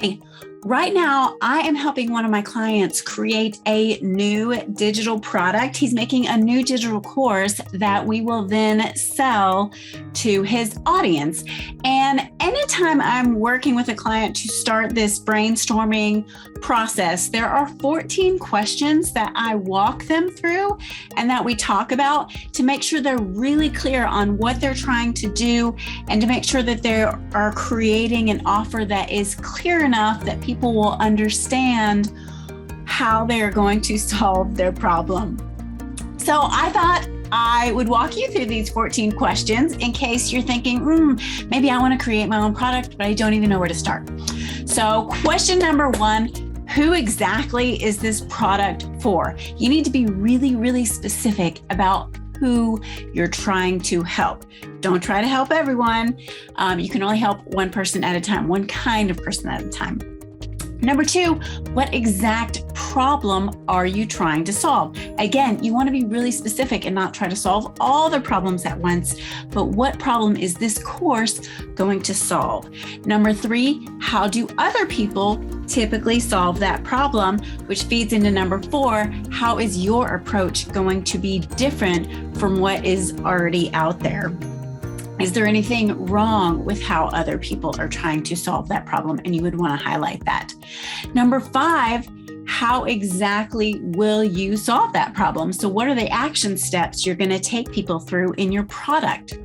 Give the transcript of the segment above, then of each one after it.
Hey, right now, I am helping one of my clients create a new digital product. He's making a new digital course that we will then sell to his audience. And anytime I'm working with a client to start this brainstorming process, there are 14 questions that I walk them through and that we talk about to make sure they're really clear on what they're trying to do and to make sure that they are creating an offer that is clear enough that people will understand how they are going to solve their problem. So I thought I would walk you through these 14 questions in case you're thinking, maybe I want to create my own product, but I don't even know where to start. So question number 1, who exactly is this product for? You need to be really, really specific about who you're trying to help. Don't try to help everyone. You can only help one person at a time, one kind of person at a time. Number 2, what exact problem are you trying to solve? Again, you want to be really specific and not try to solve all the problems at once, but what problem is this course going to solve? Number 3, how do other people typically solve that problem? Which feeds into number 4, how is your approach going to be different from what is already out there? Is there anything wrong with how other people are trying to solve that problem? And you would want to highlight that. Number 5, how exactly will you solve that problem? So what are the action steps you're going to take people through in your product?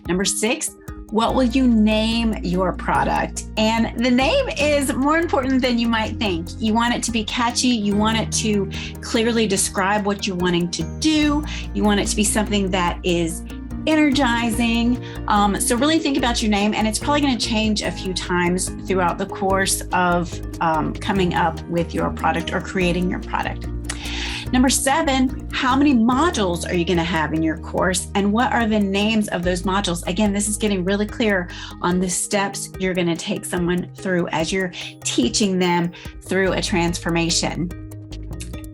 Number 6, what will you name your product? And the name is more important than you might think. You want it to be catchy. You want it to clearly describe what you're wanting to do. You want it to be something that is energizing. So really think about your name, and it's probably going to change a few times throughout the course of coming up with your product or creating your product. Number 7, how many modules are you going to have in your course, and what are the names of those modules? Again, this is getting really clear on the steps you're going to take someone through as you're teaching them through a transformation.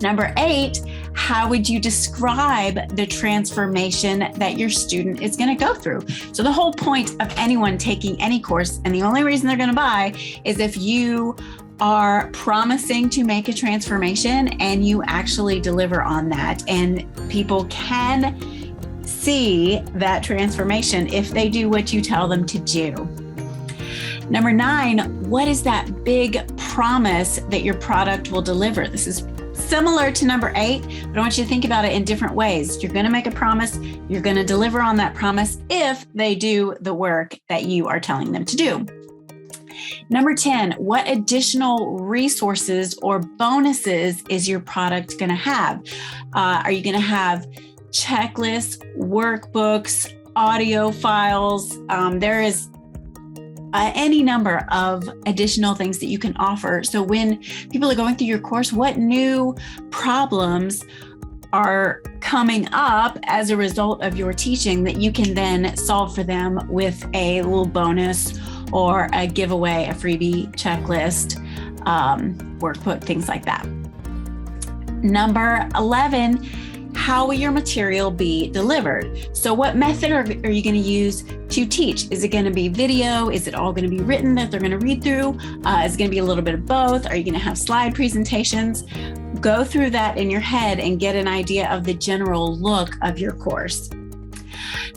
Number 8, how would you describe the transformation that your student is going to go through? So the whole point of anyone taking any course, and the only reason they're going to buy, is if you are promising to make a transformation and you actually deliver on that. And people can see that transformation if they do what you tell them to do. Number 9, what is that big promise that your product will deliver? This is similar to number 8, but I want you to think about it in different ways. You're going to make a promise. You're going to deliver on that promise if they do the work that you are telling them to do. Number 10, what additional resources or bonuses is your product going to have? Are you going to have checklists, workbooks, audio files? There is any number of additional things that you can offer. So when people are going through your course, what new problems are coming up as a result of your teaching that you can then solve for them with a little bonus or a giveaway, a freebie, checklist, workbook, things like that. Number 11, how will your material be delivered? So what method are you going to use to teach? Is it going to be video? Is it all going to be written that they're going to read through? Is it going to be a little bit of both? Are you going to have slide presentations? Go through that in your head and get an idea of the general look of your course.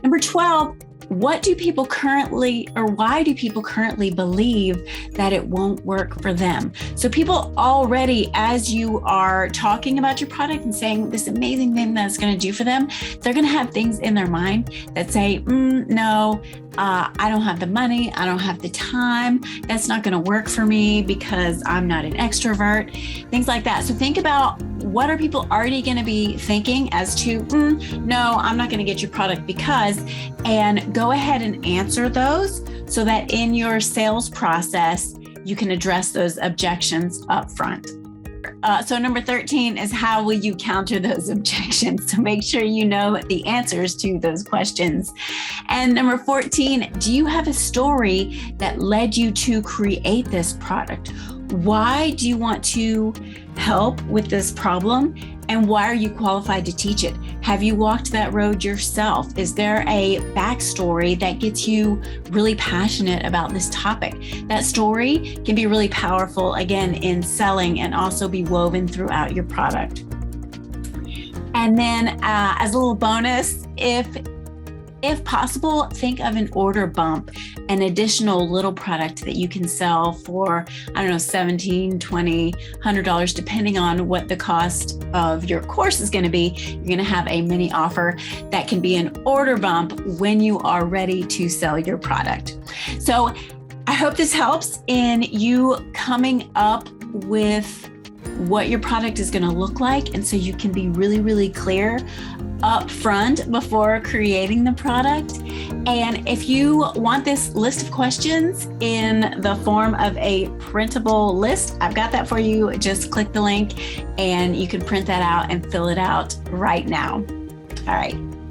Number 12, what do people currently, or why do people currently believe that it won't work for them? So people already, as you are talking about your product and saying this amazing thing that's going to do for them, they're going to have things in their mind that say, no, I don't have the money. I don't have the time. That's not going to work for me because I'm not an extrovert, things like that. So think about what are people already going to be thinking as to, no, I'm not going to get your product because, and go ahead and answer those so that in your sales process, you can address those objections up front. So number 13 is how will you counter those objections? So make sure you know the answers to those questions. And number 14, do you have a story that led you to create this product? Why do you want to help with this problem? And why are you qualified to teach it? Have you walked that road yourself? Is there a backstory that gets you really passionate about this topic? That story can be really powerful, again, in selling and also be woven throughout your product. And then as a little bonus, if possible, think of an order bump, an additional little product that you can sell for, I don't know, $17, $20, $100, depending on what the cost of your course is going to be. You're going to have a mini offer that can be an order bump when you are ready to sell your product. So I hope this helps in you coming up with what your product is going to look like. And so you can be really, really clear up front before creating the product. And if you want this list of questions in the form of a printable list, I've got that for you. Just click the link and you can print that out and fill it out right now. All right.